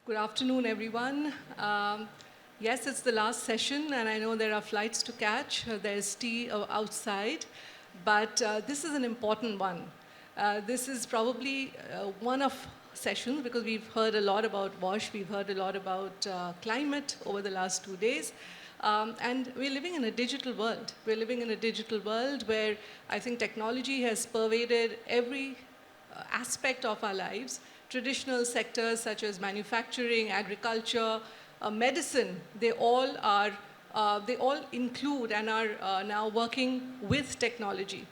Good afternoon, everyone. Yes, it's the last session, and I know there are flights to catch. There's tea outside, but this is an important one. This is probably one of sessions because we've heard a lot about WASH, we've heard a lot about climate over the last 2 days. And we're living in a digital world. We're living in a digital world where I think technology has pervaded every aspect of our lives. Traditional sectors such as manufacturing, agriculture, medicine, they all include and are now working with technology.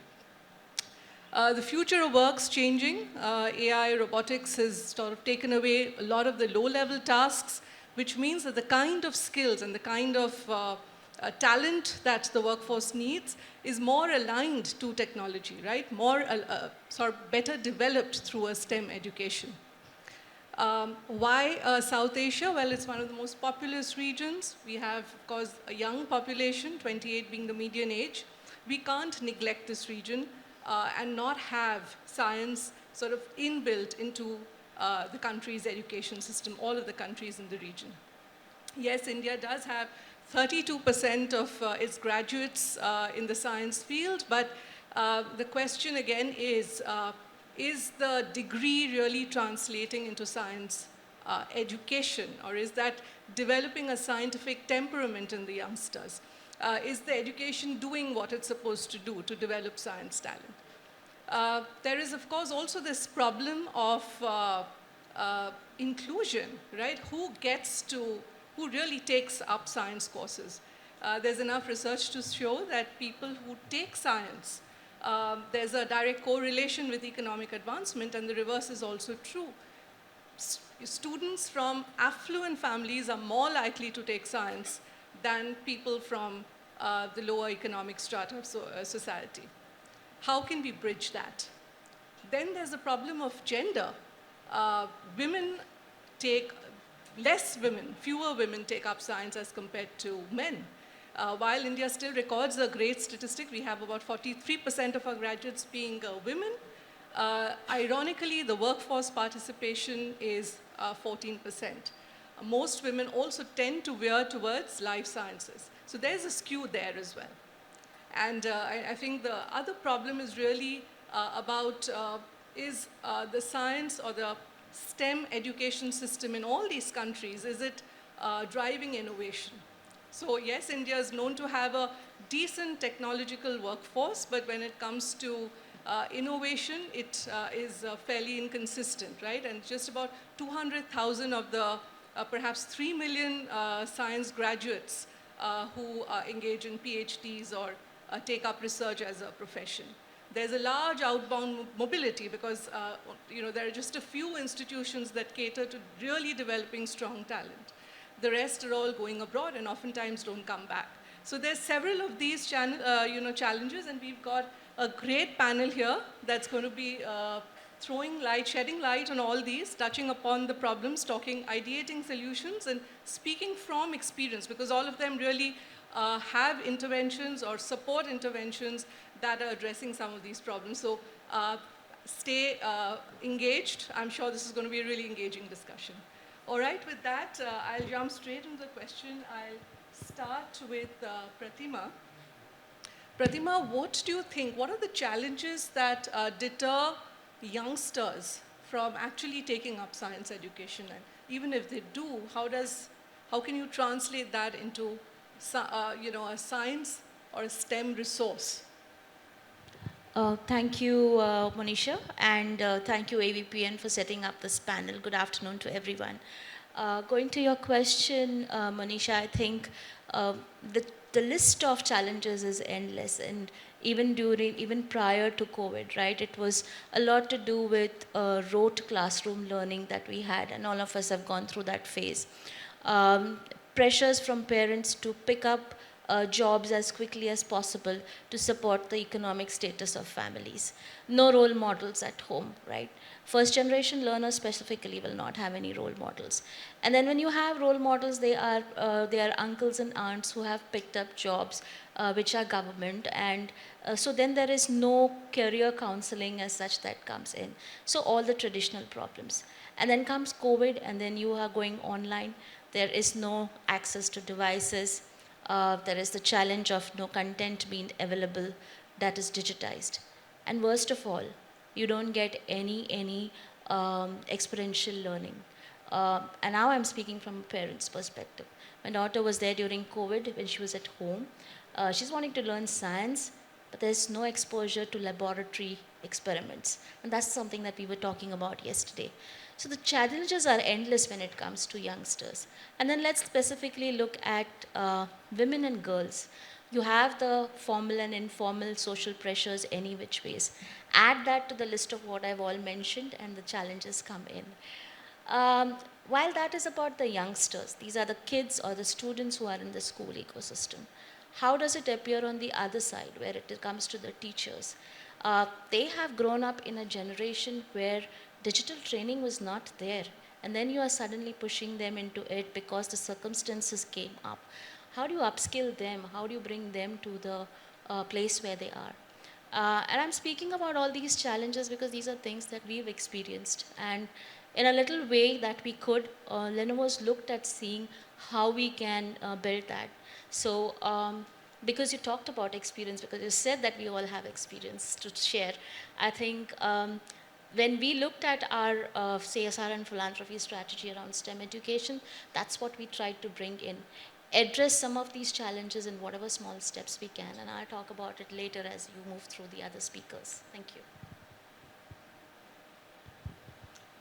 The future of work's changing. AI, robotics has sort of taken away a lot of the low-level tasks, which means that the kind of skills and the kind of talent that the workforce needs is more aligned to technology, right? More sort of better developed through a STEM education. Why South Asia? Well, it's one of the most populous regions. We have, of course, a young population, 28 being the median age. We can't neglect this region and not have science sort of inbuilt into the country's education system, all of the countries in the region. Yes, India does have 32% of its graduates in the science field, but the question again is the degree really translating into science education, or is that developing a scientific temperament in the youngsters? Is the education doing what it's supposed to do to develop science talent? There is, of course, also this problem of inclusion, right? Who really takes up science courses? There's enough research to show that people who take science, there's a direct correlation with economic advancement, and the reverse is also true. Students from affluent families are more likely to take science than people from the lower economic strata of society. How can we bridge that? Then there's a problem of gender. Fewer women take up science as compared to men. While India still records a great statistic, we have about 43% of our graduates being women. Ironically, the workforce participation is 14%. Most women also tend to veer towards life sciences. So there's a skew there as well. And I think the other problem is really about the science or the STEM education system in all these countries, is it driving innovation? So yes, India is known to have a decent technological workforce, but when it comes to innovation, it is fairly inconsistent, right? And just about 200,000 of the perhaps 3 million science graduates who engage in PhDs or take up research as a profession. There's a large outbound mobility because there are just a few institutions that cater to really developing strong talent. The rest are all going abroad and oftentimes don't come back. So there's several of these challenges, and we've got a great panel here that's going to be shedding light on all these, touching upon the problems, ideating solutions, and speaking from experience, because all of them really have interventions or support interventions that are addressing some of these problems. So stay engaged. I'm sure this is going to be a really engaging discussion. All right, with that, I'll jump straight into the question. I'll start with Pratima. Pratima, what do you think? What are the challenges that deter youngsters from actually taking up science education? And even if they do, how can you translate that into a science or a STEM resource? Thank you, Monisha, and thank you, AVPN, for setting up this panel. Good afternoon to everyone. Going to your question, Monisha, I think the list of challenges is endless, and even prior to COVID, right? It was a lot to do with rote classroom learning that we had, and all of us have gone through that phase. Pressures from parents to pick up jobs as quickly as possible to support the economic status of families. No role models at home, right? First generation learners specifically will not have any role models. And then when you have role models, they are uncles and aunts who have picked up jobs which are government, and so then there is no career counseling as such that comes in. So all the traditional problems. And then comes COVID, and then you are going online. There is no access to devices. There is the challenge of no content being available that is digitized. And worst of all, you don't get any experiential learning. And now I'm speaking from a parent's perspective. My daughter was there during COVID when she was at home. She's wanting to learn science, but there's no exposure to laboratory experiments. And that's something that we were talking about yesterday. So the challenges are endless when it comes to youngsters. And then let's specifically look at women and girls. You have the formal and informal social pressures any which ways. Add that to the list of what I've all mentioned, and the challenges come in. While that is about the youngsters, these are the kids or the students who are in the school ecosystem. How does it appear on the other side where it comes to the teachers? They have grown up in a generation where digital training was not there, and then you are suddenly pushing them into it because the circumstances came up. How do you upskill them? How do you bring them to the place where they are? And I'm speaking about all these challenges because these are things that we've experienced. And in a little way that we could, Lenovo's looked at seeing how we can build that. So, because you talked about experience, because you said that we all have experience to share, I think when we looked at our CSR and philanthropy strategy around STEM education, that's what we tried to bring in. Address some of these challenges in whatever small steps we can, and I'll talk about it later as you move through the other speakers. Thank you.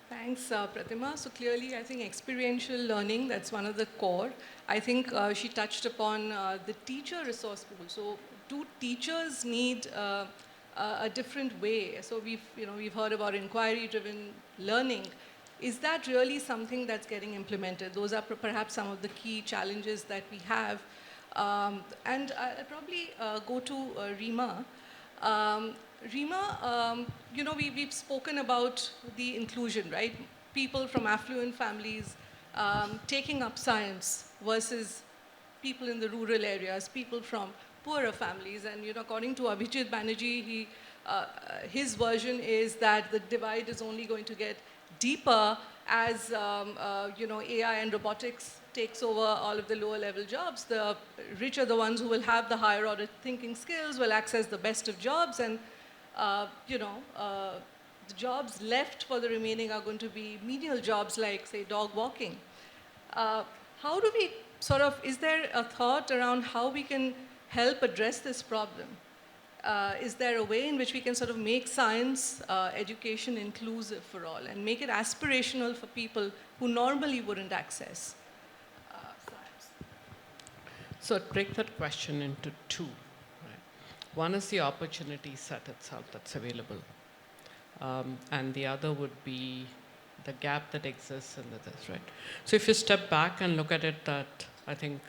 Thanks, Pratima. So clearly, I think experiential learning, that's one of the core. I think she touched upon the teacher resource pool. So do teachers need a different way? So we've heard about inquiry-driven learning. Is that really something that's getting implemented? Those are perhaps some of the key challenges that we have. And I'll probably go to Rima. Rima, we've spoken about the inclusion, right? People from affluent families taking up science versus people in the rural areas, people from poorer families. And according to Abhijit Banerjee, his version is that the divide is only going to get deeper as AI and robotics takes over all of the lower level jobs. The rich are the ones who will have the higher order thinking skills, will access the best of jobs, and the jobs left for the remaining are going to be menial jobs like, say, dog walking. How do we is there a thought around how we can help address this problem? Is there a way in which we can make science education inclusive for all and make it aspirational for people who normally wouldn't access science? So I'd break that question into two. Right? One is the opportunity set itself that's available. And the other would be the gap that exists in this, right? So if you step back and look at it, that I think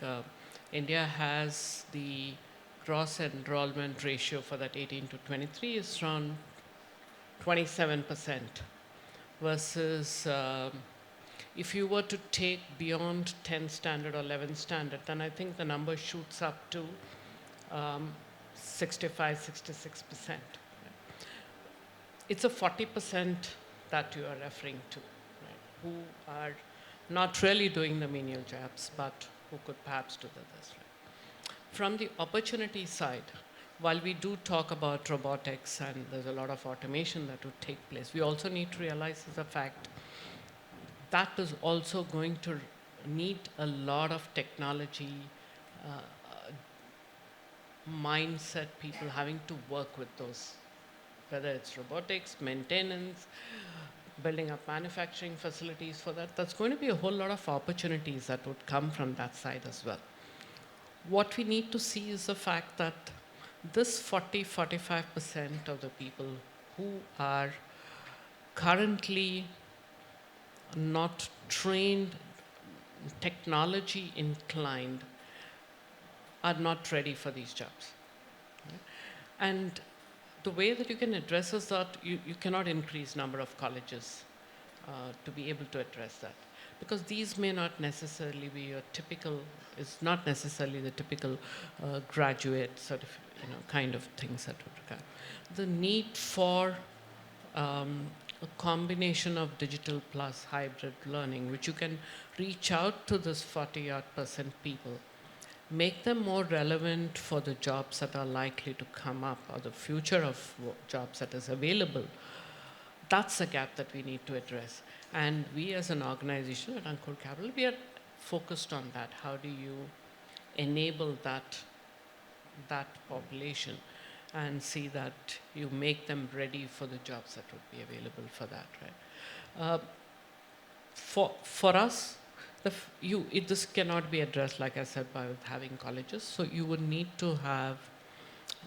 India has the gross enrollment ratio for that 18 to 23 is around 27%, versus if you were to take beyond 10 standard or 11 standard, then I think the number shoots up to 65, 66%. It's a 40% that you are referring to, right, who are not really doing the menial jobs, but who could perhaps do this. Right? From the opportunity side, while we do talk about robotics and there's a lot of automation that would take place, we also need to realize the fact that is also going to need a lot of technology, mindset, people having to work with those, whether it's robotics, maintenance, building up manufacturing facilities for that. That's going to be a whole lot of opportunities that would come from that side as well. What we need to see is the fact that this 40-45% of the people who are currently not trained, technology inclined, are not ready for these jobs. Right? And the way that you can address is that you cannot increase number of colleges to be able to address that. Because these may not necessarily be your typical, it's not necessarily the typical graduate kind of things that would require. The need for a combination of digital plus hybrid learning, which you can reach out to this 40-odd% people, make them more relevant for the jobs that are likely to come up or the future of jobs that is available. That's a gap that we need to address. And we as an organization at Ankur Capital, we are focused on that. How do you enable that population and see that you make them ready for the jobs that would be available for that, right? For us, this cannot be addressed, like I said, by having colleges. So you would need to have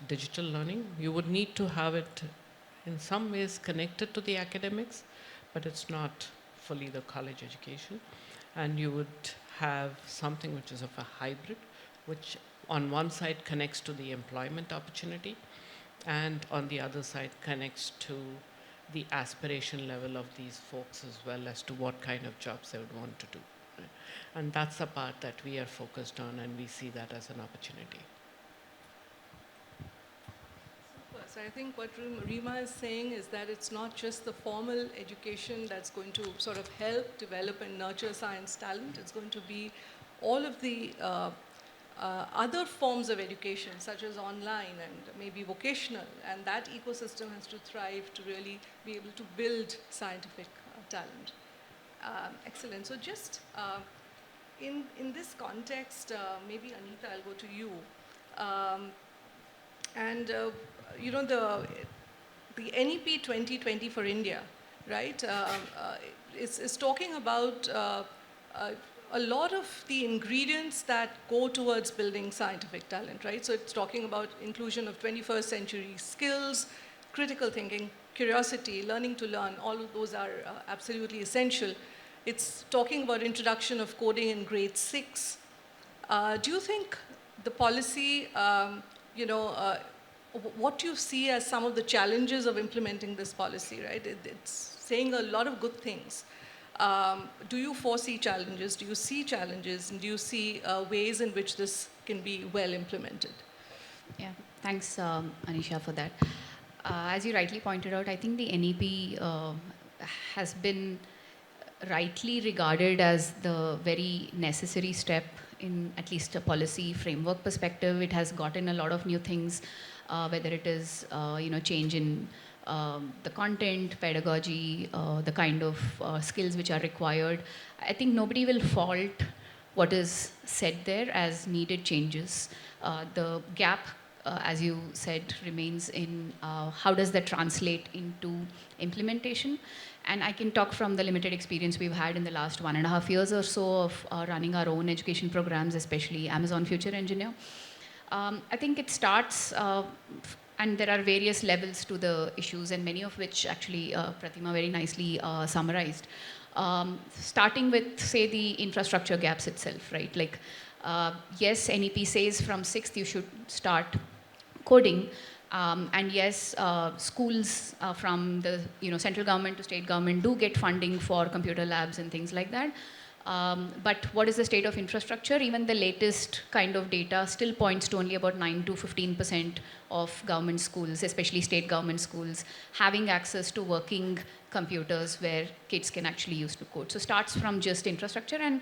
digital learning. You would need to have it in some ways connected to the academics, but it's not fully the college education. And you would have something which is of a hybrid, which on one side connects to the employment opportunity, and on the other side connects to the aspiration level of these folks as well as to what kind of jobs they would want to do. Right? And that's the part that we are focused on, and we see that as an opportunity. So I think what Rima is saying is that it's not just the formal education that's going to sort of help develop and nurture science talent. It's going to be all of the other forms of education, such as online and maybe vocational, and that ecosystem has to thrive to really be able to build scientific talent. Excellent. So just in this context, maybe Anita, I'll go to you. You know, the NEP 2020 for India, right, is talking about a lot of the ingredients that go towards building scientific talent, right? So it's talking about inclusion of 21st century skills, critical thinking, curiosity, learning to learn. All of those are absolutely essential. It's talking about introduction of coding in grade 6. Do you think the policy, what do you see as some of the challenges of implementing this policy, right? It's saying a lot of good things. Do you foresee challenges? Do you see challenges? And do you see ways in which this can be well implemented? Yeah, thanks, Anisha, for that. As you rightly pointed out, I think the NEP has been rightly regarded as the very necessary step in at least a policy framework perspective. It has gotten a lot of new things, whether it is change in the content, pedagogy, the kind of skills which are required. I think nobody will fault what is said there as needed changes. The gap, as you said, remains in how does that translate into implementation. And I can talk from the limited experience we've had in the last 1.5 years or so of running our own education programs, especially Amazon Future Engineer. I think it starts, and there are various levels to the issues, and many of which actually Pratima very nicely summarized. Starting with, say, the infrastructure gaps itself, right? Like, yes, NEP says from 6th you should start coding. And yes, schools from the central government to state government do get funding for computer labs and things like that. But what is the state of infrastructure? Even the latest kind of data still points to only about 9 to 15% of government schools, especially state government schools, having access to working computers where kids can actually use to code. So starts from just infrastructure. And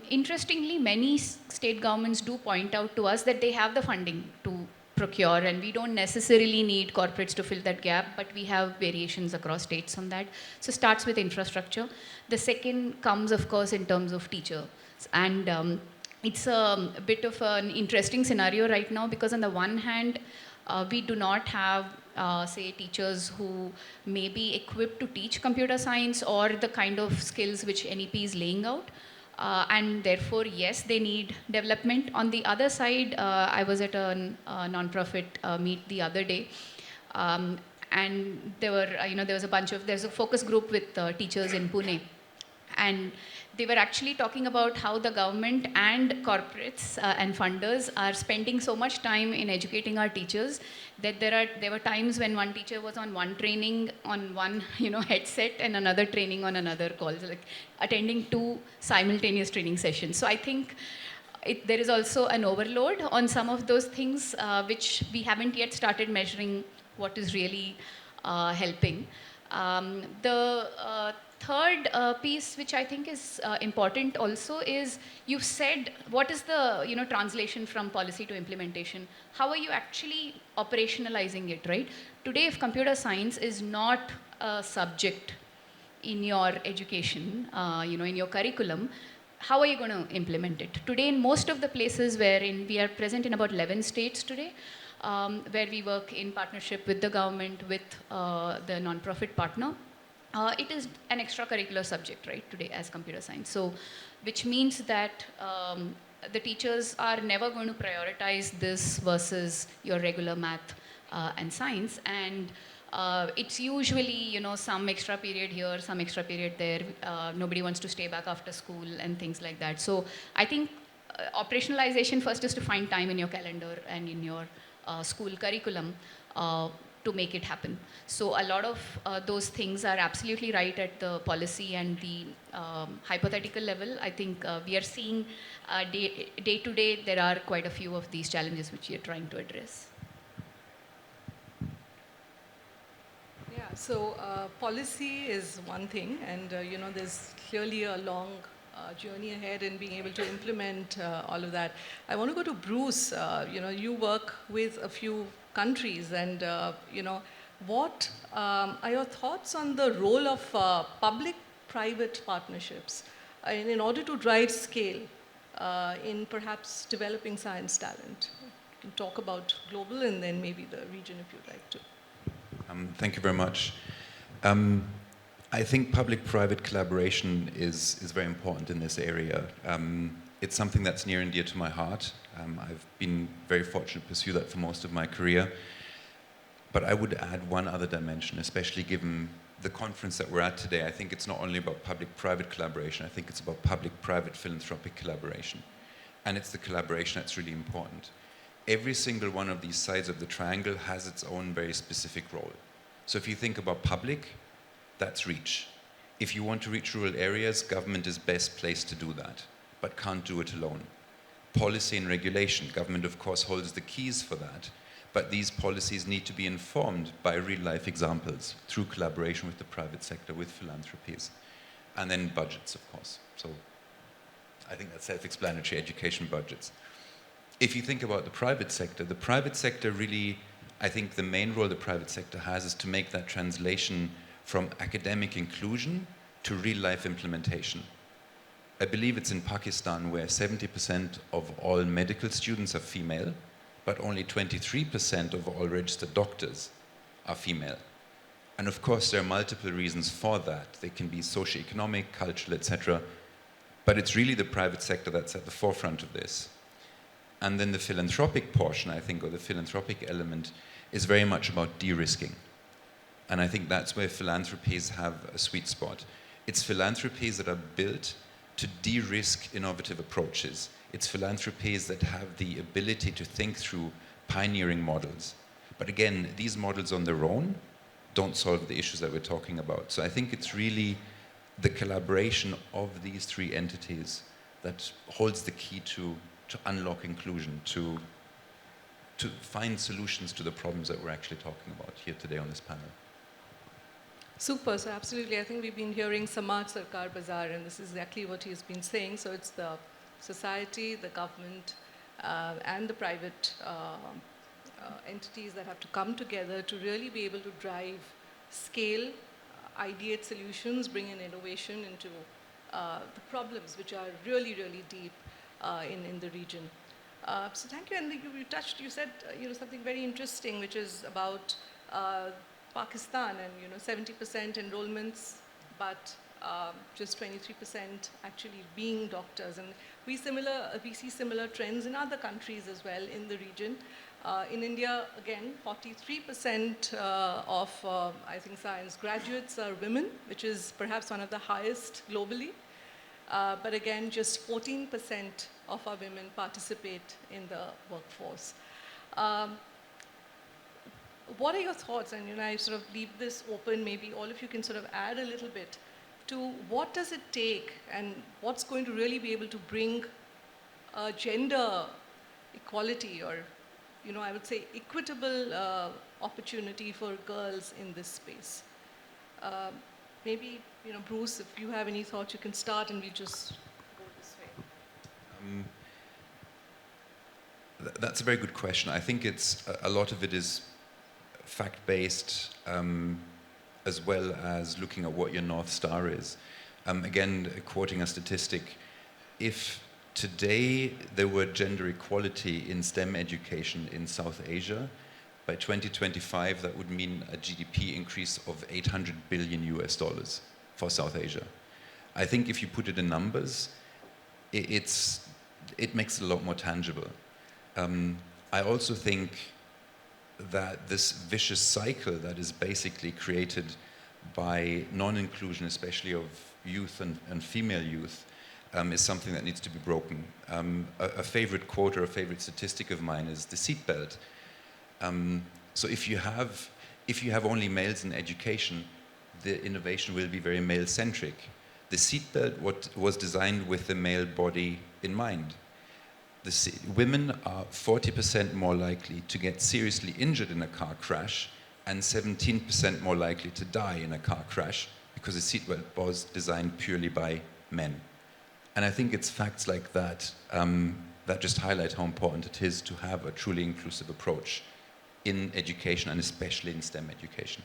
interestingly, many state governments do point out to us that they have the funding to procure, and we don't necessarily need corporates to fill that gap, but we have variations across states on that. So starts with infrastructure. The second comes, of course, in terms of teachers. And it's a bit of an interesting scenario right now, because on the one hand, we do not have, say, teachers who may be equipped to teach computer science or the kind of skills which NEP is laying out. And therefore, yes, they need development. On the other side, I was at a non-profit meet the other day, and there was there's a focus group with teachers in Pune, and they were actually talking about how the government and corporates and funders are spending so much time in educating our teachers that there were times when one teacher was on one training on one headset and another training on another call, so like attending 2 simultaneous training sessions. So I think there is also an overload on some of those things which we haven't yet started measuring what is really helping. The third piece, which I think is important also, is you've said what is the translation from policy to implementation. How are you actually operationalizing it, right? Today, if computer science is not a subject in your education, in your curriculum, how are you going to implement it? Today, in most of the places wherein we are present in about 11 states today, where we work in partnership with the government, with the non-profit partner, it is an extracurricular subject, right, today as computer science. So, which means that the teachers are never going to prioritize this versus your regular math and science. And it's usually, some extra period here, some extra period there. Nobody wants to stay back after school and things like that. So I think operationalization first is to find time in your calendar and in your school curriculum to make it happen. So a lot of those things are absolutely right at the policy and the hypothetical level. I think we are seeing day to day, there are quite a few of these challenges which we are trying to address. Yeah, so policy is one thing, and there's clearly a long journey ahead in being able to implement all of that. I want to go to Bruce. You work with a few countries, and what are your thoughts on the role of public-private partnerships in order to drive scale in perhaps developing science talent? You can talk about global and then maybe the region if you'd like to. Thank you very much. I think public-private collaboration is very important in this area. It's something that's near and dear to my heart. I've been very fortunate to pursue that for most of my career. But I would add one other dimension, especially given the conference that we're at today. I think it's not only about public-private collaboration, I think it's about public-private philanthropic collaboration. And it's the collaboration that's really important. Every single one of these sides of the triangle has its own very specific role. So if you think about public, that's reach. If you want to reach rural areas, government is best placed to do that, but can't do it alone. Policy and regulation, government of course holds the keys for that, but these policies need to be informed by real-life examples through collaboration with the private sector, with philanthropies, and then budgets, of course. So I think that's self-explanatory, education budgets. If you think about the private sector really, I think the main role the private sector has is to make that translation from academic inclusion to real-life implementation. I believe it's in Pakistan where 70% of all medical students are female, but only 23% of all registered doctors are female. And of course, there are multiple reasons for that. They can be socioeconomic, cultural, etc. But it's really the private sector that's at the forefront of this. And then the philanthropic portion, I think, or the philanthropic element, is very much about de-risking. And I think that's where philanthropies have a sweet spot. It's philanthropies that are built to de-risk innovative approaches. It's philanthropies that have the ability to think through pioneering models. But again, these models on their own don't solve the issues that we're talking about. So I think it's really the collaboration of these three entities that holds the key to unlock inclusion, to find solutions to the problems that we're actually talking about here today on this panel. Super, so absolutely. I think we've been hearing Samaj Sarkar Bazaar, and this is exactly what he's been saying. So it's the society, the government, and the private entities that have to come together to really be able to drive scale, ideate solutions, bring in innovation into the problems which are really, really deep in the region. So thank you. And you said something very interesting, which is about Pakistan and 70% enrollments, but just 23% actually being doctors. And we see similar trends in other countries as well in the region. In India, again, 43% of I think science graduates are women, which is perhaps one of the highest globally. But again, just 14% of our women participate in the workforce. What are your thoughts? And I sort of leave this open, maybe all of you can sort of add a little bit to what does it take and what's going to really be able to bring gender equality or, I would say equitable opportunity for girls in this space. Maybe, Bruce, if you have any thoughts, you can start and we just go this way. That's a very good question. I think a lot of it is fact-based, as well as looking at what your North Star is. Again, quoting a statistic, if today there were gender equality in STEM education in South Asia, by 2025 that would mean a GDP increase of 800 billion US dollars for South Asia. I think if you put it in numbers, it makes it a lot more tangible. I also think that this vicious cycle that is basically created by non-inclusion, especially of youth and female youth, is something that needs to be broken. A favorite quote or a favorite statistic of mine is the seatbelt. So if you have only males in education, the innovation will be very male-centric. The seatbelt was designed with the male body in mind. Women are 40% more likely to get seriously injured in a car crash and 17% more likely to die in a car crash because the seatbelt was designed purely by men. And I think it's facts like that that just highlight how important it is to have a truly inclusive approach in education and especially in STEM education.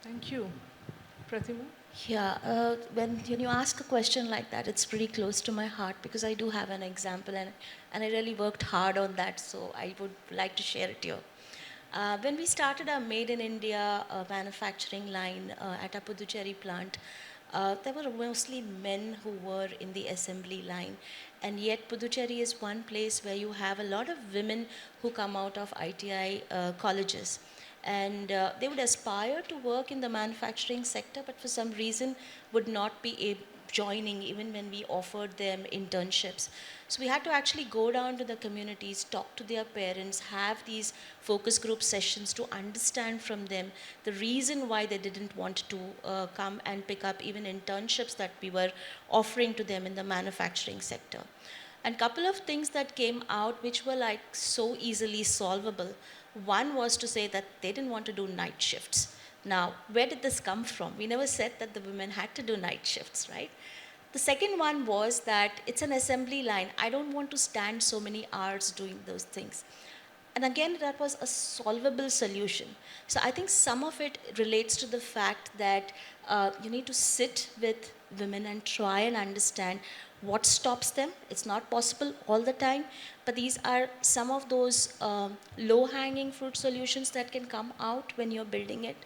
Thank you. Pratima? Yeah, when you ask a question like that, it's pretty close to my heart because I do have an example and I really worked hard on that, so I would like to share it here. When we started our Made in India manufacturing line at our Puducherry plant, there were mostly men who were in the assembly line, and yet Puducherry is one place where you have a lot of women who come out of ITI colleges. And they would aspire to work in the manufacturing sector, but for some reason would not be joining even when we offered them internships. So we had to actually go down to the communities, talk to their parents, have these focus group sessions to understand from them the reason why they didn't want to come and pick up even internships that we were offering to them in the manufacturing sector. And couple of things that came out which were like so easily solvable. One was to say that they didn't want to do night shifts. Now, where did this come from? We never said that the women had to do night shifts, right? The second one was that it's an assembly line. I don't want to stand so many hours doing those things. And again, that was a solvable solution. So I think some of it relates to the fact that you need to sit with women and try and understand what stops them. It's not possible all the time, but these are some of those low-hanging fruit solutions that can come out when you're building it.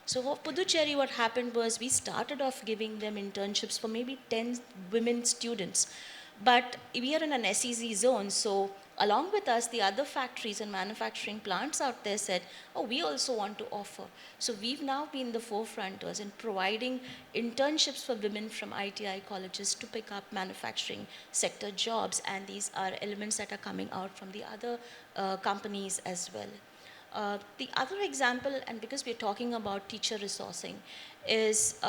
So for Puducherry, what happened was we started off giving them internships for maybe 10 women students. But we are in an SEZ zone, so along with us, the other factories and manufacturing plants out there said, oh, we also want to offer. So we've now been the forefronters in providing internships for women from ITI colleges to pick up manufacturing sector jobs, and these are elements that are coming out from the other companies as well. The other example, and because we're talking about teacher resourcing, is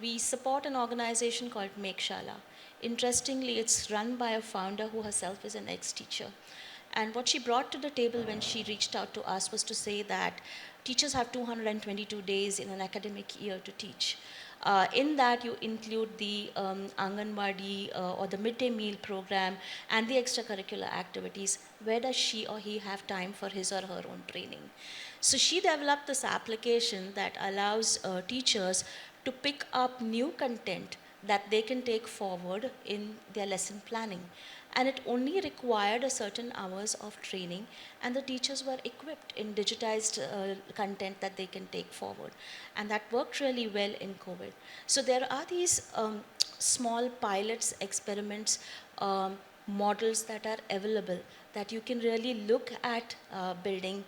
we support an organization called Mekshala. Interestingly, it's run by a founder who herself is an ex-teacher. And what she brought to the table when she reached out to us was to say that teachers have 222 days in an academic year to teach. In that, you include the Anganwadi or the midday meal program and the extracurricular activities. Where does she or he have time for his or her own training? So she developed this application that allows teachers to pick up new content that they can take forward in their lesson planning. And it only required a certain hours of training, and the teachers were equipped in digitized content that they can take forward. And that worked really well in COVID. So there are these small pilots, experiments, models that are available that you can really look at building.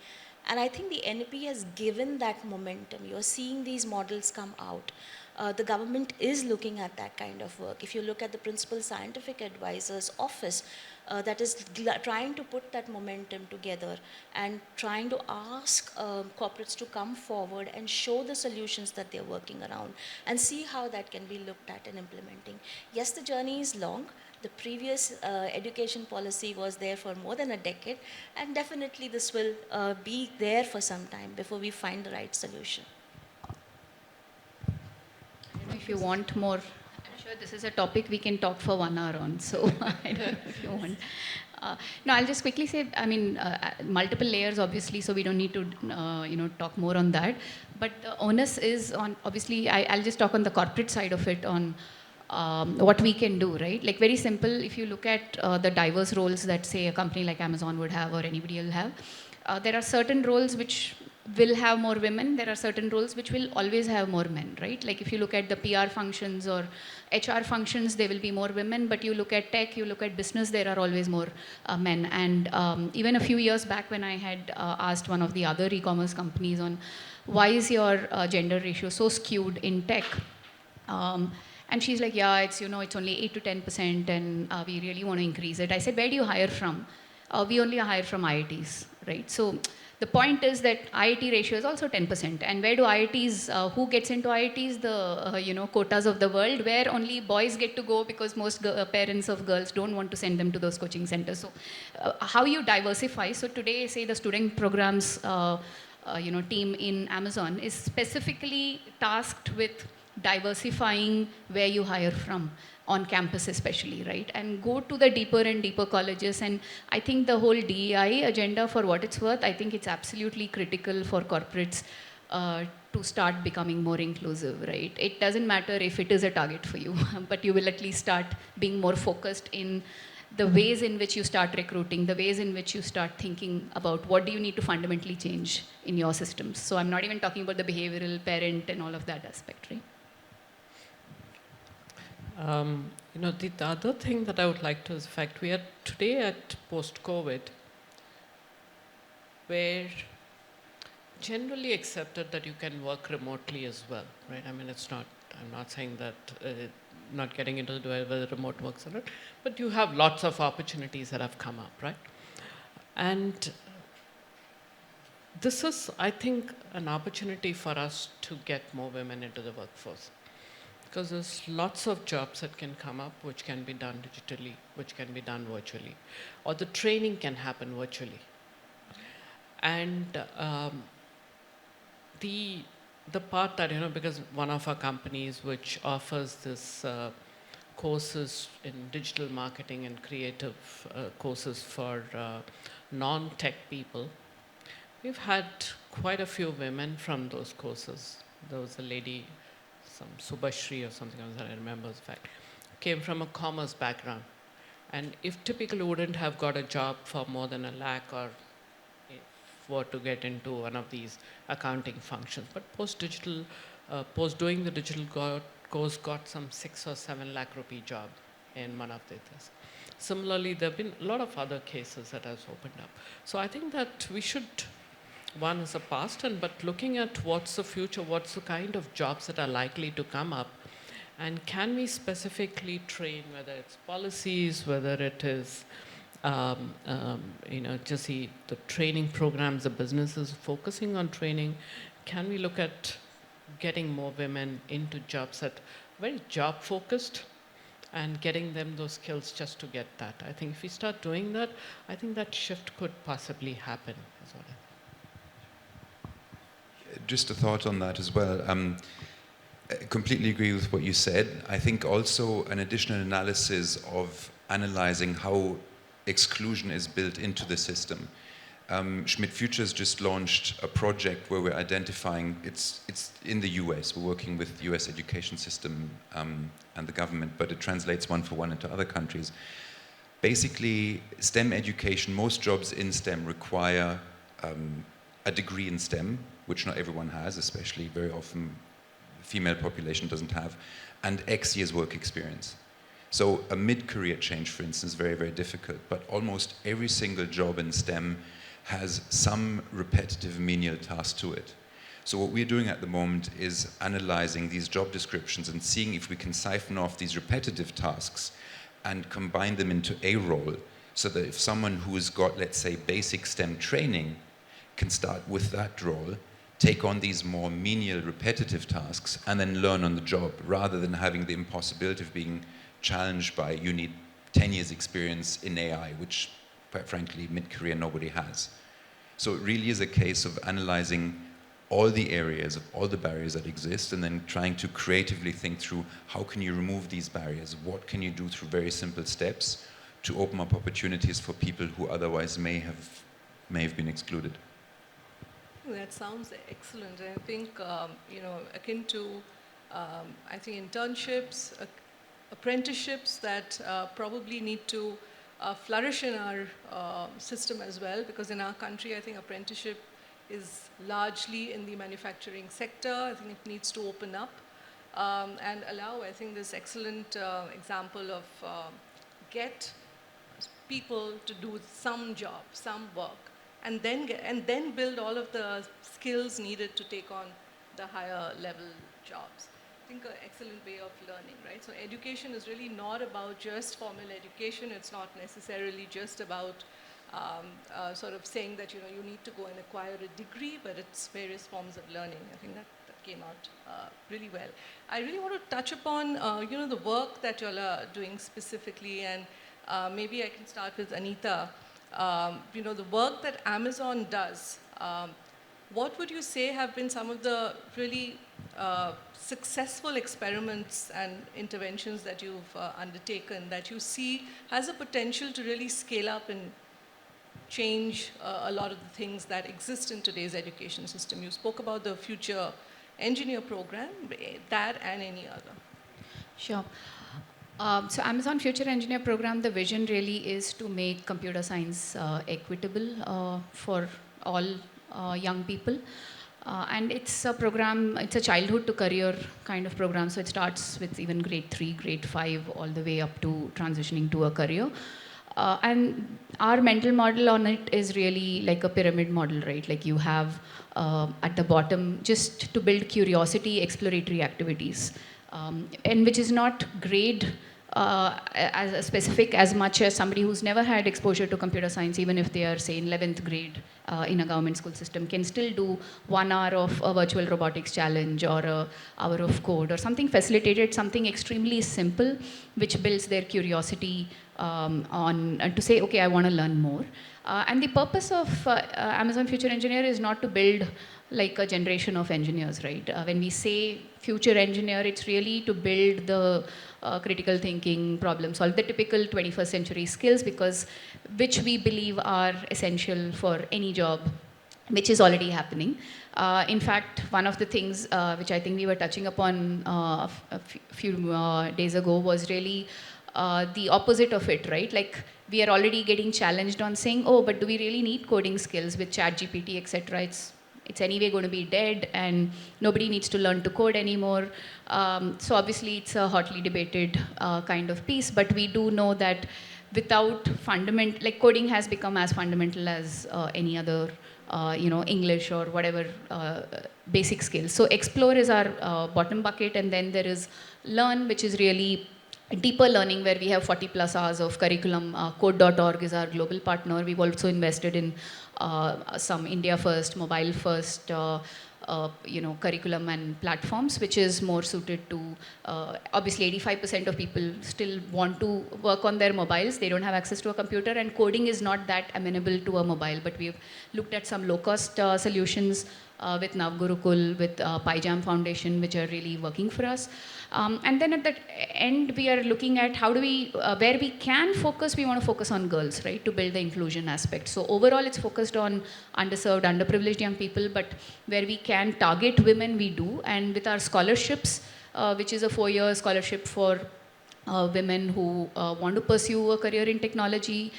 And I think the NEP has given that momentum. You're seeing these models come out. The government is looking at that kind of work. If you look at the Principal Scientific Advisor's office, that is trying to put that momentum together and trying to ask corporates to come forward and show the solutions that they're working around and see how that can be looked at and implementing. Yes, the journey is long. The previous education policy was there for more than a decade, and definitely this will be there for some time before we find the right solution. I don't know if you want more. I'm sure this is a topic we can talk for 1 hour on, so I don't know if you want. No, I'll just quickly say, I mean, multiple layers, obviously, so we don't need to, talk more on that. But the onus is on, obviously, I'll just talk on the corporate side of it, on what we can do, right? Like, very simple, if you look at the diverse roles that, say, a company like Amazon would have or anybody will have, there are certain roles which will have more women, there are certain roles which will always have more men, right? Like if you look at the PR functions or HR functions, there will be more women, but you look at tech, you look at business, there are always more men. And even a few years back when I had asked one of the other e-commerce companies on why is your gender ratio so skewed in tech? And she's like, yeah, it's only 8 to 10% and we really want to increase it. I said, where do you hire from? We only hire from IITs, right? So the point is that IIT ratio is also 10%. And where do IITs, who gets into IITs? The quotas of the world, where only boys get to go because most parents of girls don't want to send them to those coaching centers. So how you diversify? So today, say the student programs team in Amazon is specifically tasked with diversifying where you hire from, on campus especially, right? And go to the deeper and deeper colleges. And I think the whole DEI agenda, for what it's worth, I think it's absolutely critical for corporates to start becoming more inclusive, right? It doesn't matter if it is a target for you, but you will at least start being more focused in the ways in which you start recruiting, the ways in which you start thinking about what do you need to fundamentally change in your systems. So I'm not even talking about the behavioral, parent, and all of that aspect, right? The other thing that I would like to is the fact we are today at post-COVID, where generally accepted that you can work remotely as well, right? I mean, I'm not saying that not getting into whether remote works or not, but you have lots of opportunities that have come up, right? And this is, I think, an opportunity for us to get more women into the workforce. Because there's lots of jobs that can come up which can be done digitally, which can be done virtually, or the training can happen virtually. And the part that, because one of our companies which offers this courses in digital marketing and creative courses for non-tech people, we've had quite a few women from those courses. There was a lady, some Subhashri or something else that I remember, in fact, came from a commerce background. And if typically wouldn't have got a job for more than $1 lakh or were to get into one of these accounting functions. But post doing the digital course, got some 6 or 7 lakh rupee job in one of the things. Similarly, there have been a lot of other cases that has opened up. So I think that we should, one is the past, but looking at what's the future, what's the kind of jobs that are likely to come up, and can we specifically train, whether it's policies, whether it is just the training programs, the businesses focusing on training, can we look at getting more women into jobs that are very job focused and getting them those skills just to get that. I think if we start doing that, I think that shift could possibly happen as well. Just a thought on that as well. I completely agree with what you said. I think also an additional analysis of analyzing how exclusion is built into the system. Schmidt Futures just launched a project where we're identifying, it's in the US, we're working with the US education system and the government, but it translates one for one into other countries. Basically, STEM education, most jobs in STEM require a degree in STEM, which not everyone has, especially very often the female population doesn't have, and X years work experience. So a mid-career change, for instance, is very, very difficult, but almost every single job in STEM has some repetitive menial task to it. So what we're doing at the moment is analyzing these job descriptions and seeing if we can siphon off these repetitive tasks and combine them into a role, so that if someone who's got, let's say, basic STEM training can start with that role, take on these more menial, repetitive tasks, and then learn on the job, rather than having the impossibility of being challenged by, you need 10 years experience in AI, which, quite frankly, mid-career nobody has. So it really is a case of analyzing all the areas of all the barriers that exist, and then trying to creatively think through how can you remove these barriers, what can you do through very simple steps to open up opportunities for people who otherwise may have been excluded. That sounds excellent. I think, akin to, I think internships, apprenticeships that probably need to flourish in our system as well, because in our country, I think apprenticeship is largely in the manufacturing sector. I think it needs to open up and allow, I think, this excellent example of get people to do some job, some work, and then build all of the skills needed to take on the higher level jobs. I think an excellent way of learning, right? So education is really not about just formal education. It's not necessarily just about sort of saying that, you need to go and acquire a degree, but it's various forms of learning. I think that came out really well. I really want to touch upon, the work that you all are doing specifically, and maybe I can start with Anita. The work that Amazon does, what would you say have been some of the really successful experiments and interventions that you've undertaken that you see has a potential to really scale up and change a lot of the things that exist in today's education system? You spoke about the Future Engineer program, that and any other. Sure. So Amazon Future Engineer program, the vision really is to make computer science equitable for all young people. And it's a program, it's a childhood to career kind of program. So it starts with even grade 3, grade 5, all the way up to transitioning to a career. And our mental model on it is really like a pyramid model, right? Like you have at the bottom just to build curiosity, exploratory activities, and which is not grade as specific as much as somebody who's never had exposure to computer science, even if they are, say, in 11th grade in a government school system, can still do 1 hour of a virtual robotics challenge or an hour of code or something facilitated, something extremely simple, which builds their curiosity to say, okay, I want to learn more. And the purpose of Amazon Future Engineer is not to build like a generation of engineers, right? When we say future engineer, it's really to build the critical thinking, problem solve, the typical 21st century skills, which we believe are essential for any job, which is already happening. In fact, one of the things which I think we were touching upon a few days ago was really the opposite of it, right? Like we are already getting challenged on saying, oh, but do we really need coding skills with ChatGPT, etc.? It's anyway going to be dead, and nobody needs to learn to code anymore. So obviously, it's a hotly debated kind of piece, but we do know that without like coding has become as fundamental as any other, English or whatever basic skills. So explore is our bottom bucket, and then there is learn, which is really deeper learning, where we have 40 plus hours of curriculum. Code.org is our global partner. We've also invested in some India first, mobile first, curriculum and platforms, which is more suited to, obviously 85% of people still want to work on their mobiles. They don't have access to a computer, and coding is not that amenable to a mobile, but we've looked at some low-cost solutions with Navgurukul, with PyJam Foundation, which are really working for us. And then at the end, we are looking at how do we, where we can focus, we want to focus on girls, right, to build the inclusion aspect. So overall, it's focused on underserved, underprivileged young people, but where we can target women, we do. And with our scholarships, which is a 4-year scholarship for women who want to pursue a career in technology,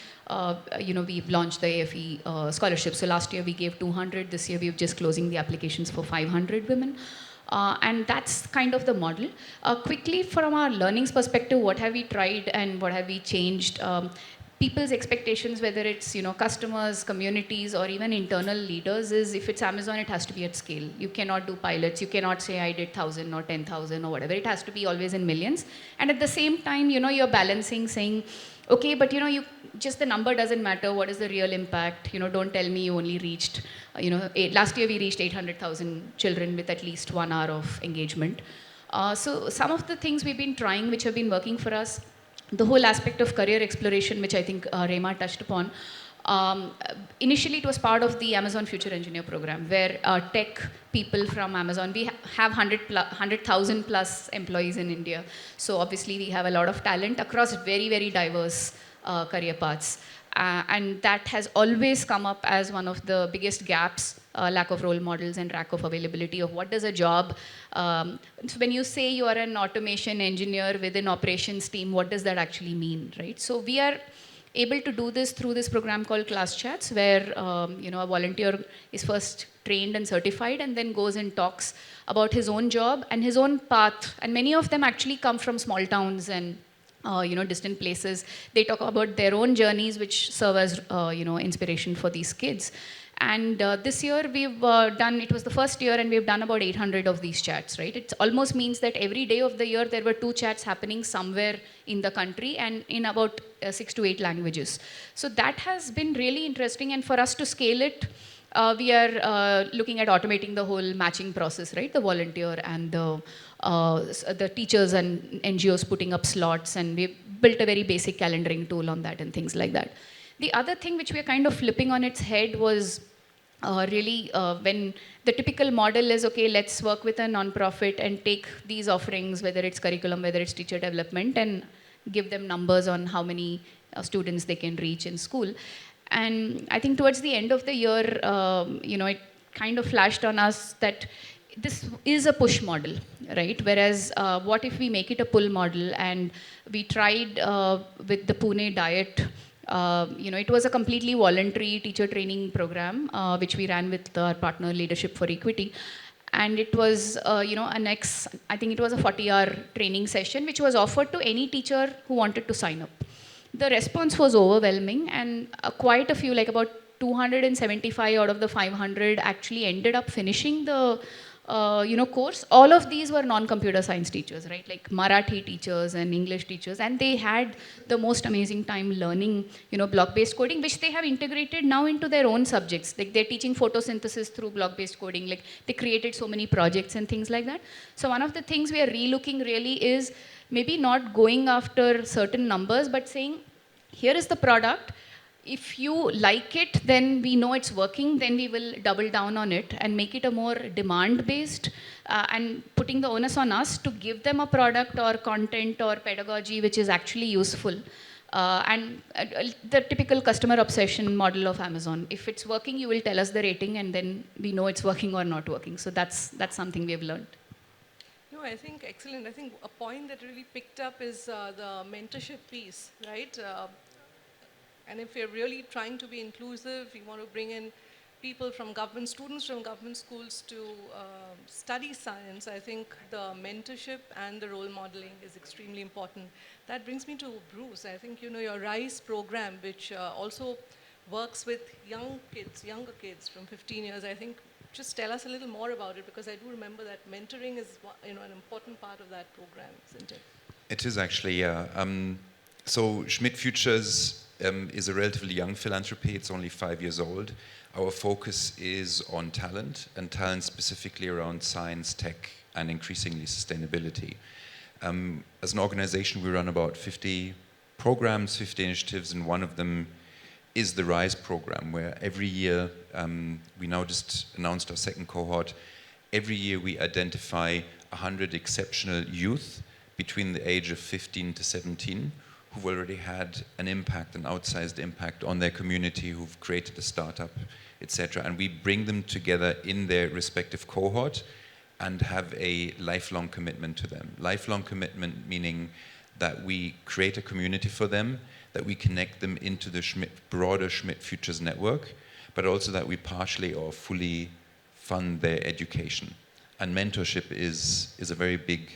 we've launched the AFE scholarship. So last year we gave 200. This year we're just closing the applications for 500 women. And that's kind of the model. Quickly, from our learnings perspective, what have we tried and what have we changed? people's expectations, whether it's customers, communities, or even internal leaders, is if it's Amazon, it has to be at scale. You cannot do pilots. You cannot say I did 1,000 or 10,000 or whatever. It has to be always in millions. And at the same time, you're balancing, saying, okay, but you just the number doesn't matter. What is the real impact? Don't tell me you only reached, last year we reached 800,000 children with at least 1 hour of engagement. So some of the things we've been trying, which have been working for us, the whole aspect of career exploration, which I think Rema touched upon. Initially, it was part of the Amazon Future Engineer program, where tech people from Amazon, we have 100,000 plus employees in India. So obviously, we have a lot of talent across very, very diverse career paths. And that has always come up as one of the biggest gaps, lack of role models and lack of availability of what does a job. So when you say you are an automation engineer within operations team, what does that actually mean, right? So we are able to do this through this program called Class Chats, where a volunteer is first trained and certified and then goes and talks about his own job and his own path. And many of them actually come from small towns and distant places. They talk about their own journeys, which serve as inspiration for these kids. And this year we've done, it was the first year, and we've done about 800 of these chats, right? It almost means that every day of the year there were 2 chats happening somewhere in the country and in about 6 to 8 languages. So that has been really interesting, and for us to scale it, we are looking at automating the whole matching process, right? The volunteer and the teachers and NGOs putting up slots, and we built a very basic calendaring tool on that and things like that. The other thing which we are kind of flipping on its head was really when the typical model is, okay, let's work with a nonprofit and take these offerings, whether it's curriculum, whether it's teacher development, and give them numbers on how many students they can reach in school. And I think towards the end of the year, it kind of flashed on us that this is a push model, right? Whereas what if we make it a pull model? And we tried with the Pune Diet. It was a completely voluntary teacher training program, which we ran with our partner Leadership for Equity. And it was, I think it was a 40-hour training session, which was offered to any teacher who wanted to sign up. The response was overwhelming, and quite a few, like about 275 out of the 500 actually ended up finishing the course. All of these were non-computer science teachers, right? Like Marathi teachers and English teachers, and they had the most amazing time learning, block-based coding, which they have integrated now into their own subjects. Like they're teaching photosynthesis through block-based coding. Like they created so many projects and things like that. So one of the things we are relooking really is maybe not going after certain numbers, but saying, here is the product. If you like it, then we know it's working, then we will double down on it and make it a more demand-based and putting the onus on us to give them a product or content or pedagogy which is actually useful. And the typical customer obsession model of Amazon. If it's working, you will tell us the rating, and then we know it's working or not working. So that's something we have learned. No, I think excellent. I think a point that really picked up is the mentorship piece, right? And if we're really trying to be inclusive, we want to bring in people from government, students from government schools to study science, I think the mentorship and the role modeling is extremely important. That brings me to Bruce. I think, your RISE program, which also works with younger kids from 15 years, I think just tell us a little more about it, because I do remember that mentoring is an important part of that program, isn't it? It is actually, yeah. So Schmidt Futures is a relatively young philanthropy. It's only 5 years old. Our focus is on talent, and talent specifically around science, tech, and increasingly sustainability. As an organization, we run about 50 programs, 50 initiatives, and one of them is the RISE program, where every year, we now just announced our second cohort, every year we identify 100 exceptional youth between the age of 15 to 17 who've already had an impact, an outsized impact on their community, who've created a startup, etc. And we bring them together in their respective cohort and have a lifelong commitment to them. Lifelong commitment meaning that we create a community for them, that we connect them into the broader Schmidt Futures network, but also that we partially or fully fund their education. And mentorship is a very big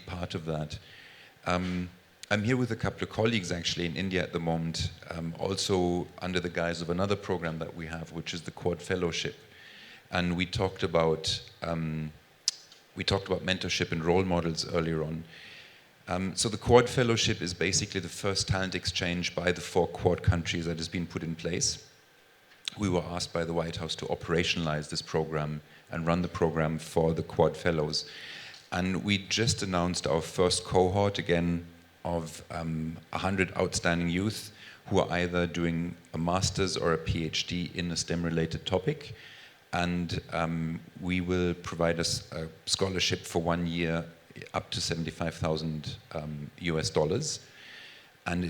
part of that. I'm here with a couple of colleagues actually in India at the moment, also under the guise of another program that we have, which is the Quad Fellowship. And we talked about mentorship and role models earlier on. So the Quad Fellowship is basically the first talent exchange by the 4 Quad countries that has been put in place. We were asked by the White House to operationalize this program and run the program for the Quad Fellows. And we just announced our first cohort again of 100 outstanding youth who are either doing a master's or a PhD in a STEM-related topic. And we will provide us a scholarship for 1 year up to 75,000 US dollars. And the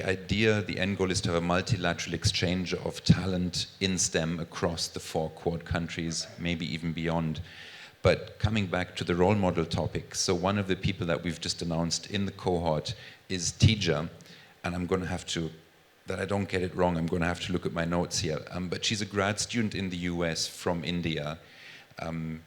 idea, the end goal is to have a multilateral exchange of talent in STEM across the 4 Quad countries, maybe even beyond. But coming back to the role model topic, so one of the people that we've just announced in the cohort is Tija, and I'm going to have to, that I don't get it wrong, I'm going to have to look at my notes here, but she's a grad student in the US from India, and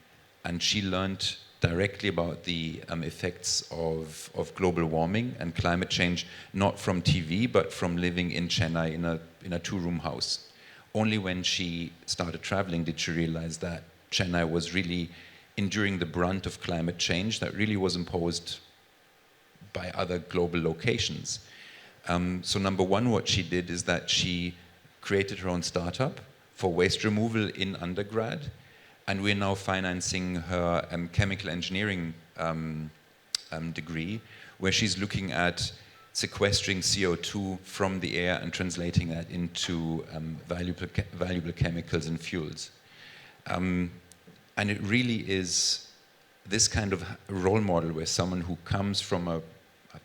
she learned directly about the effects of global warming and climate change, not from TV, but from living in Chennai in a 2-room house. Only when she started traveling did she realize that Chennai was really enduring the brunt of climate change that really was imposed by other global locations. So number one, what she did is that she created her own startup for waste removal in undergrad, and we're now financing her chemical engineering degree, where she's looking at sequestering CO2 from the air and translating that into valuable chemicals and fuels. And it really is this kind of role model where someone who comes from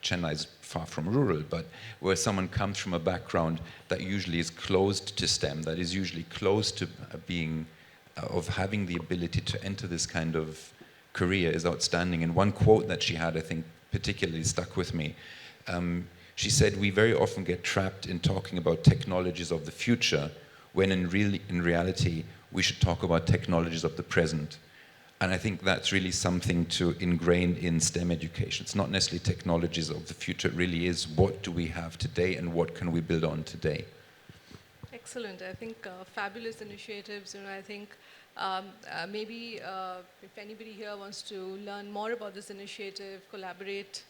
Chennai is far from rural, but where someone comes from a background that usually is closed to STEM, that is usually close to of having the ability to enter this kind of career is outstanding. And one quote that she had, I think, particularly stuck with me. She said, "We very often get trapped in talking about technologies of the future, when in reality, we should talk about technologies of the present." And I think that's really something to ingrain in STEM education. It's not necessarily technologies of the future, it really is what do we have today and what can we build on today. Excellent. I think fabulous initiatives. I think maybe if anybody here wants to learn more about this initiative, collaborate,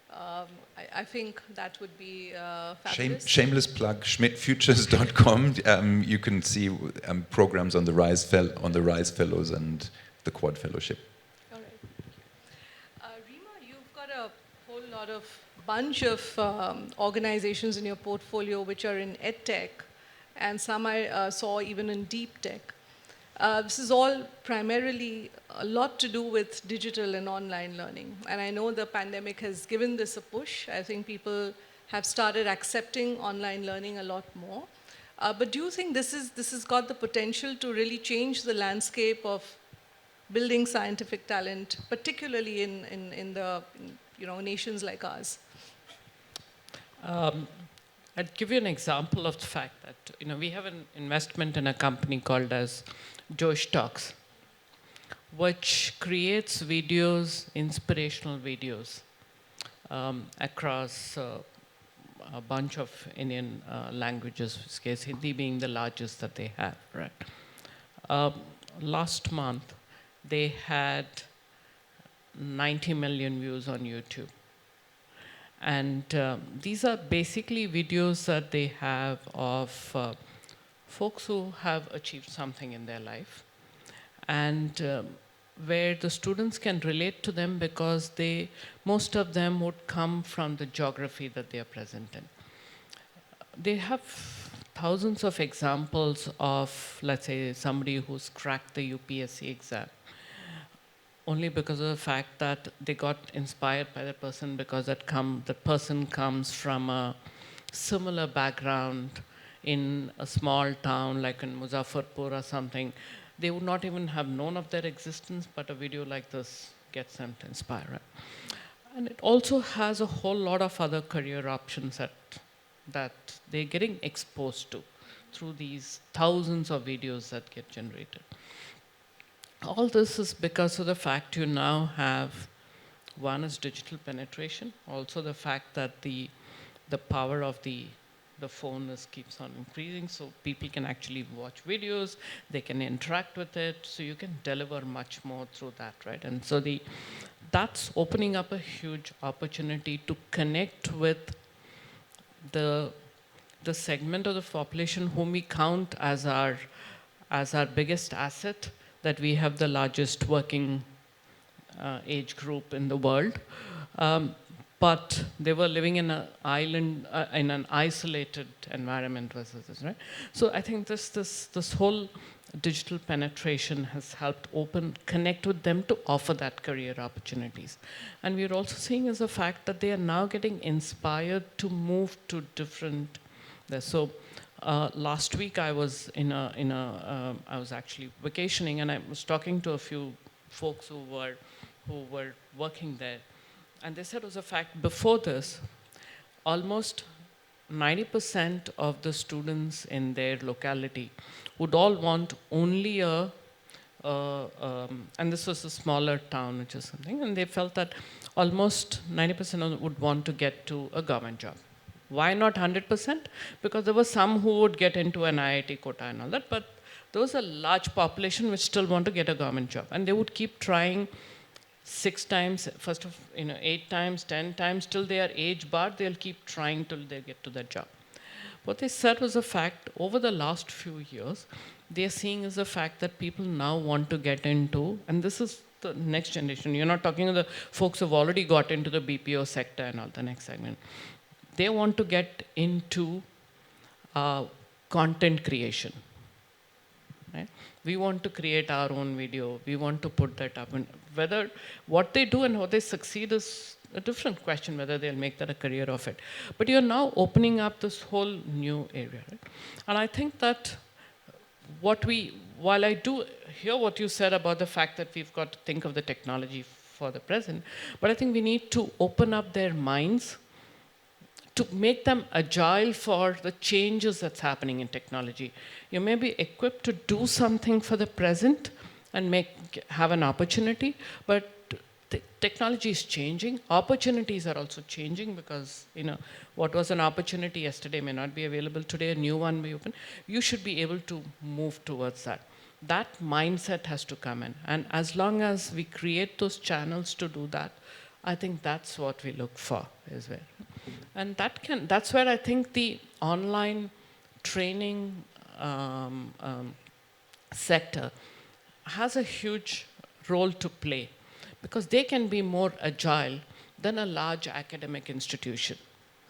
I think that would be fabulous. Shameless plug, schmidtfutures.com. You can see programs on the Rise Fellows and the Quad Fellowship. All right. Rima, you've got a whole lot of bunch of organizations in your portfolio which are in EdTech, and some I saw even in deep tech. This is all primarily a lot to do with digital and online learning. And I know the pandemic has given this a push. I think people have started accepting online learning a lot more. But do you think this has got the potential to really change the landscape of building scientific talent, particularly in the nations like ours? I'd give you an example of the fact that we have an investment in a company called as Josh Talks, which creates videos, inspirational videos, across a bunch of Indian languages, in this case Hindi being the largest that they have. Right. Last month, they had 90 million views on YouTube. And these are basically videos that they have of folks who have achieved something in their life, and where the students can relate to them because most of them would come from the geography that they are present in. They have thousands of examples of, let's say, somebody who's cracked the UPSC exam, only because of the fact that they got inspired by that person because that person comes from a similar background in a small town like in Muzaffarpur or something. They would not even have known of their existence, but a video like this gets them to inspire. Right? And it also has a whole lot of other career options that they're getting exposed to through these thousands of videos that get generated. All this is because of the fact you now have One is digital penetration, also the fact that the power of the phone keeps on increasing, so people can actually watch videos, they can interact with it, so you can deliver much more through that, right? And so that's opening up a huge opportunity to connect with the segment of the population whom we count as our biggest asset, that we have the largest working age group in the world. But they were living in an island, in an isolated environment versus this, right? So I think this whole digital penetration has helped connect with them to offer that career opportunities. And we're also seeing as a fact that they are now getting inspired to move to different. So last week I was I was actually vacationing, and I was talking to a few folks who were working there. And they said it was a fact, before this, almost 90% of the students in their locality would all want only and this was a smaller town, which is something, and they felt that almost 90% of them would want to get to a government job. Why not 100%? Because there were some who would get into an IIT quota and all that, but there was a large population which still want to get a government job. And they would keep trying 6 times, 8 times, 10 times, till they are age barred, they'll keep trying till they get to that job. What they said was a fact, over the last few years, they're seeing as a fact that people now want to get into, and this is the next generation, you're not talking of the folks who've already got into the BPO sector and all, the next segment. They want to get into content creation. Right? We want to create our own video. We want to put that up. And whether what they do and how they succeed is a different question, whether they'll make that a career of it. But you're now opening up this whole new area. Right? And I think that while I do hear what you said about the fact that we've got to think of the technology for the present, but I think we need to open up their minds to make them agile for the changes that's happening in technology. You may be equipped to do something for the present and have an opportunity, but the technology is changing. Opportunities are also changing, because what was an opportunity yesterday may not be available today. A new one may open. You should be able to move towards that. That mindset has to come in, and as long as we create those channels to do that, I think that's what we look for as well. And that's where I think the online training sector has a huge role to play, because they can be more agile than a large academic institution,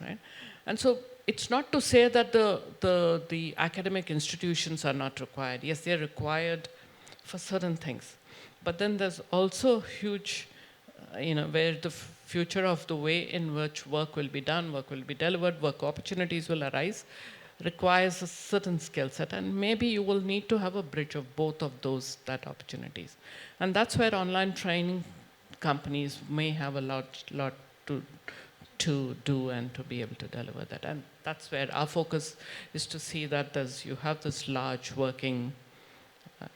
right? And so it's not to say that the academic institutions are not required. Yes, they're required for certain things. But then there's also huge, where the future of the way in which work will be done, work will be delivered, work opportunities will arise, requires a certain skill set. And maybe you will need to have a bridge of both of that opportunities. And that's where online training companies may have a lot to do and to be able to deliver that. And that's where our focus is, to see that you have this large working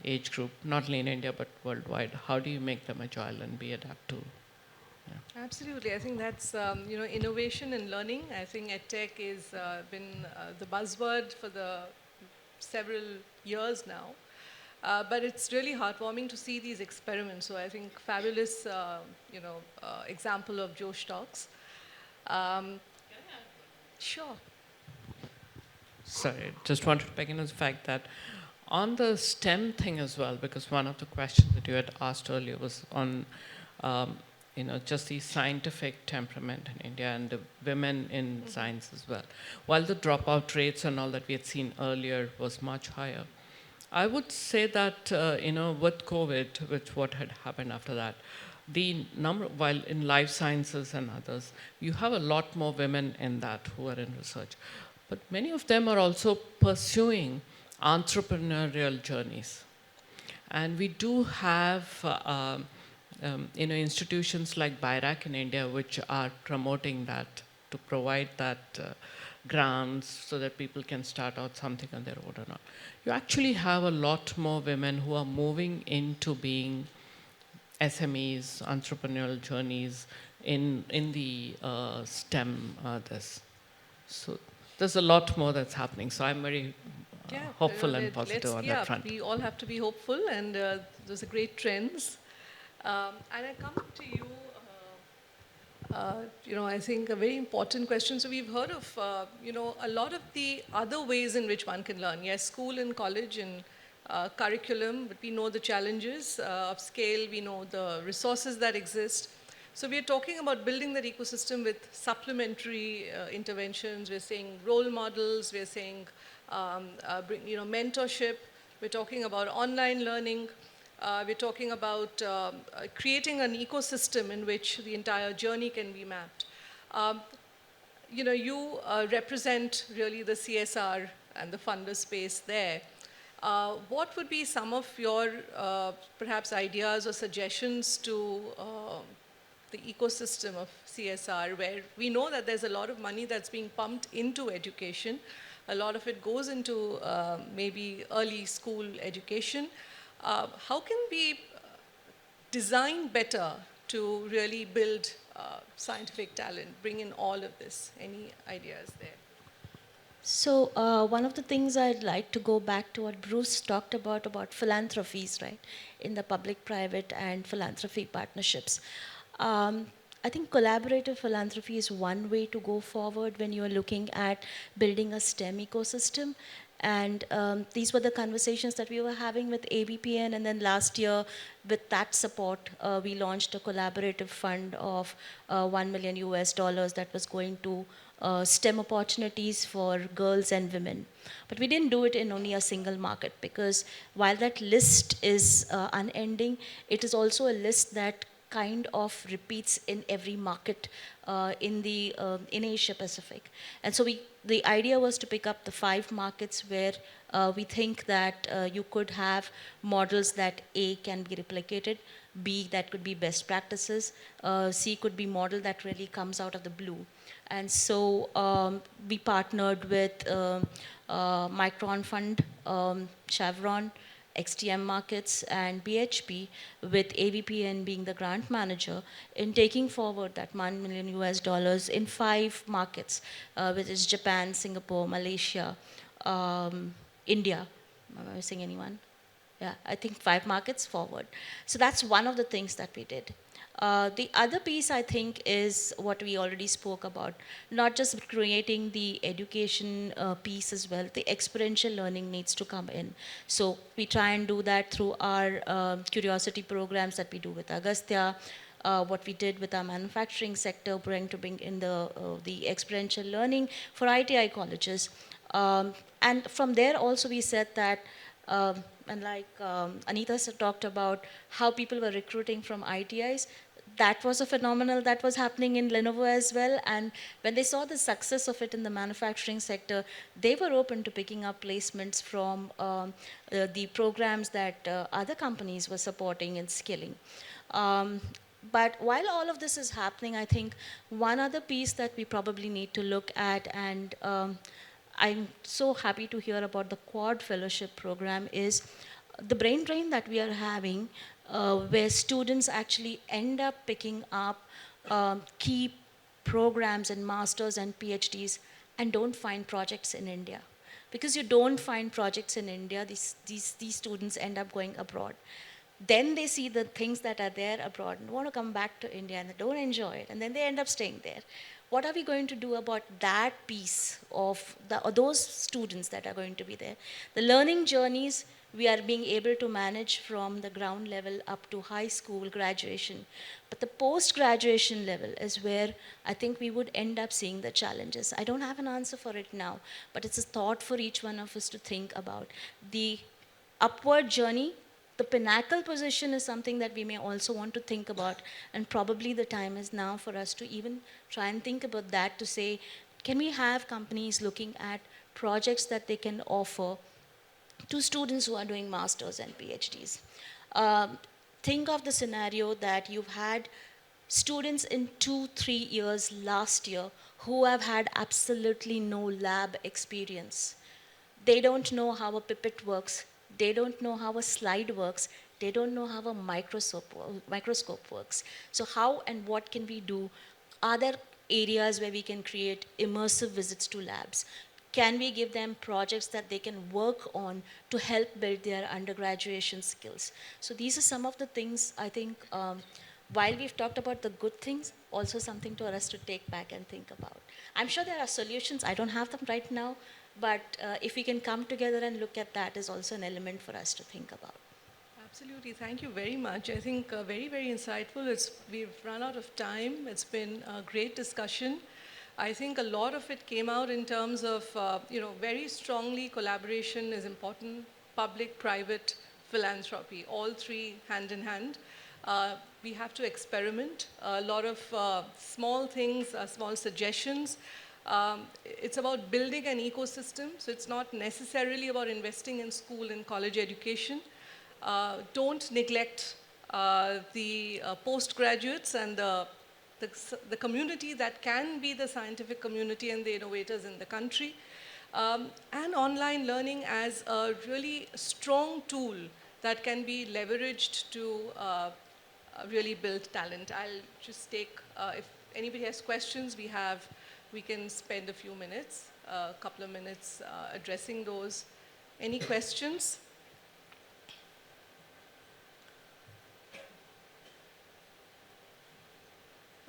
age group, not only in India but worldwide. How do you make them agile and be adaptable? Yeah. Absolutely. I think that's, innovation and learning. I think EdTech has been the buzzword for the several years now. But it's really heartwarming to see these experiments. So I think fabulous, example of Josh Talks. Sure. Sorry, just wanted to begin with the fact that on the STEM thing as well, because one of the questions that you had asked earlier was on, just the scientific temperament in India and the women in science as well. While the dropout rates and all that we had seen earlier was much higher, I would say that, with COVID, with what had happened after that, the number, while in life sciences and others, you have a lot more women in that who are in research. But many of them are also pursuing entrepreneurial journeys. And we do have institutions like BIRAC in India, which are promoting that, to provide that grants so that people can start out something on their own or not. You actually have a lot more women who are moving into being SMEs, entrepreneurial journeys in the STEM this. So there's a lot more that's happening. So I'm very hopeful and positive on that front. We all have to be hopeful, and those are great trends. And I come to you. I think a very important question. So we've heard of, a lot of the other ways in which one can learn. Yes, school and college and curriculum, but we know the challenges of scale. We know the resources that exist. So we're talking about building that ecosystem with supplementary interventions. We're saying role models. We're saying, mentorship. We're talking about online learning. We're talking about creating an ecosystem in which the entire journey can be mapped. You represent really the CSR and the funder space there. What would be some of your perhaps ideas or suggestions to the ecosystem of CSR, where we know that there's a lot of money that's being pumped into education. A lot of it goes into maybe early school education. How can we design better to really build scientific talent, bring in all of this? Any ideas there? So one of the things I'd like to go back to what Bruce talked about philanthropies, right, in the public-private and philanthropy partnerships. I think collaborative philanthropy is one way to go forward when you're looking at building a STEM ecosystem. And these were the conversations that we were having with ABPN, and then last year, with that support, we launched a collaborative fund of $1 million that was going to STEM opportunities for girls and women. But we didn't do it in only a single market, because while that list is unending, it is also a list that kind of repeats in every market in Asia Pacific. And so the idea was to pick up the 5 markets where we think that you could have models that A, can be replicated, B, that could be best practices, C, could be model that really comes out of the blue. And so we partnered with Micron Fund, Chevron, XTM Markets, and BHP, with AVPN being the grant manager, in taking forward that $1 million in 5 markets, which is Japan, Singapore, Malaysia, India. Am I missing anyone? Yeah, I think 5 markets forward. So that's one of the things that we did. The other piece, I think, is what we already spoke about, not just creating the education piece as well. The experiential learning needs to come in. So we try and do that through our curiosity programs that we do with Agastya, what we did with our manufacturing sector, bring in the experiential learning for ITI colleges. And from there also we said that, and like Anita talked about how people were recruiting from ITIs, that was a phenomenon that was happening in Lenovo as well. And when they saw the success of it in the manufacturing sector, they were open to picking up placements from the programs that other companies were supporting and skilling. But while all of this is happening, I think one other piece that we probably need to look at, and I'm so happy to hear about the Quad Fellowship program, is the brain drain that we are having, where students actually end up picking up key programs and masters and PhDs and don't find projects in India. Because you don't find projects in India, these students end up going abroad. Then they see the things that are there abroad and want to come back to India, and they don't enjoy it, and then they end up staying there. What are we going to do about that piece of those students that are going to be there? The learning journeys we are being able to manage from the ground level up to high school graduation. But the post-graduation level is where I think we would end up seeing the challenges. I don't have an answer for it now, but it's a thought for each one of us to think about. The upward journey, the pinnacle position, is something that we may also want to think about, and probably the time is now for us to even try and think about that, to say, can we have companies looking at projects that they can offer to students who are doing masters and PhDs. Think of the scenario that you've had students in 2-3 years last year who have had absolutely no lab experience. They don't know how a pipette works. They don't know how a slide works. They don't know how a microscope works. So how and what can we do? Are there areas where we can create immersive visits to labs? Can we give them projects that they can work on to help build their undergraduation skills? So these are some of the things I think, while we've talked about the good things, also something for us to take back and think about. I'm sure there are solutions. I don't have them right now, but if we can come together and look at that is also an element for us to think about. Absolutely. Thank you very much. I think very, very insightful. We've run out of time. It's been a great discussion. I think a lot of it came out in terms of, very strongly collaboration is important, public, private, philanthropy, all three hand in hand. We have to experiment. A lot of small things, small suggestions. It's about building an ecosystem, so it's not necessarily about investing in school and college education. Don't neglect the postgraduates and the community that can be the scientific community and the innovators in the country. And online learning as a really strong tool that can be leveraged to really build talent. I'll just take, if anybody has questions, we can spend a few minutes, a couple of minutes addressing those. Any questions?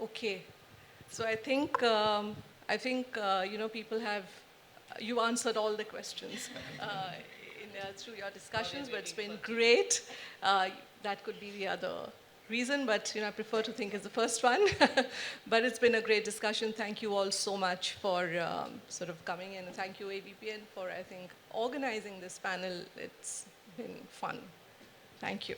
Okay, so I think people have you answered all the questions through your discussions, but it's been great. That could be the other reason, but I prefer to think it's the first one. But it's been a great discussion. Thank you all so much for sort of coming in, and thank you AVPN for organizing this panel. It's been fun. Thank you.